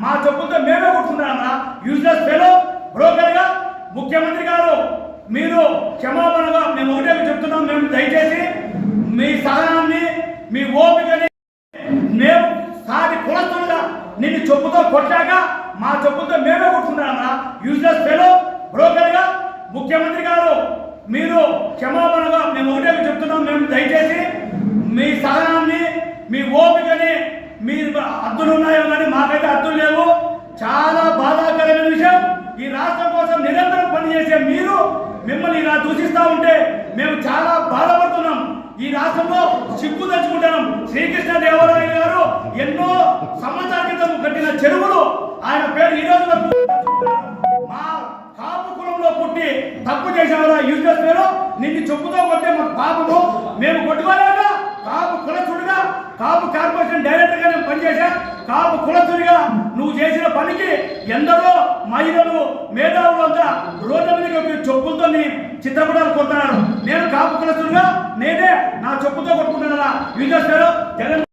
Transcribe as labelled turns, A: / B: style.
A: మా చెప్పులతో మేమే కొట్టుకుంటామన్నా యూజ్లెస్ ఫెలో బ్రోకర్గా ముఖ్యమంత్రి గారు మీరు క్షమాపణగా మేము ఒకటే చెప్తున్నాం. మేము దయచేసి మీ సహనాన్ని మీ ఓపికని మేము సాటి కులస్తులుగా నిన్ను చెప్పుతో కొట్టాక మా చెప్పులతో మేమే కొట్టుకుంటామన్నా యూజ్లెస్ ఫెలో బ్రోకర్గా ముఖ్యమంత్రి గారు మీరు క్షమాపణగా మేము ఒకటే చెప్తున్నాం. మేము దయచేసి మీ సహనాన్ని మీ ఓపికని మీ హద్దులు ఉన్నాయో కానీ మాకైతే హద్దులు లేవు. చాలా బాధాకరమైన విషయం. ఈ రాష్ట్రం కోసం నిరంతరం పనిచేసే మీరు మిమ్మల్ని ఇలా దూషిస్తూ ఉంటే మేము చాలా బాధపడుతున్నాం. ఈ రాష్ట్రంలో సిగ్గు తెచ్చుకుంటున్నాం. శ్రీకృష్ణదేవరాయలు గారు ఎన్నో సంవత్సరాల క్రితం కట్టిన చెరువులు ఆయన పేరు ఈ రోజు వరకు మా కాపు కులంలో పుట్టి తప్పు చేసేవారు యూజ్లెస్ పేరు నిన్ను చెప్పుతో కొట్టే మాకు పాపము. మేము కొట్టుకోలేక కాపు కులస్తుడిగా కాపు కార్పొరేషన్ డైరెక్టర్ గా నేను పనిచేశా. కాపు కులస్తుడిగా నువ్వు చేసిన పనికి ఎందరో మహిళలు మేధావులు అంతా రోడ్ల మీద చెప్పులతో చిత్రపటాలు కొడుతున్నారు. నేను కాపు కులస్తుడిగా నేనే నా చెప్పుతో కొట్టుకుంటున్నా యూజ్లెస్ పేరు జగన్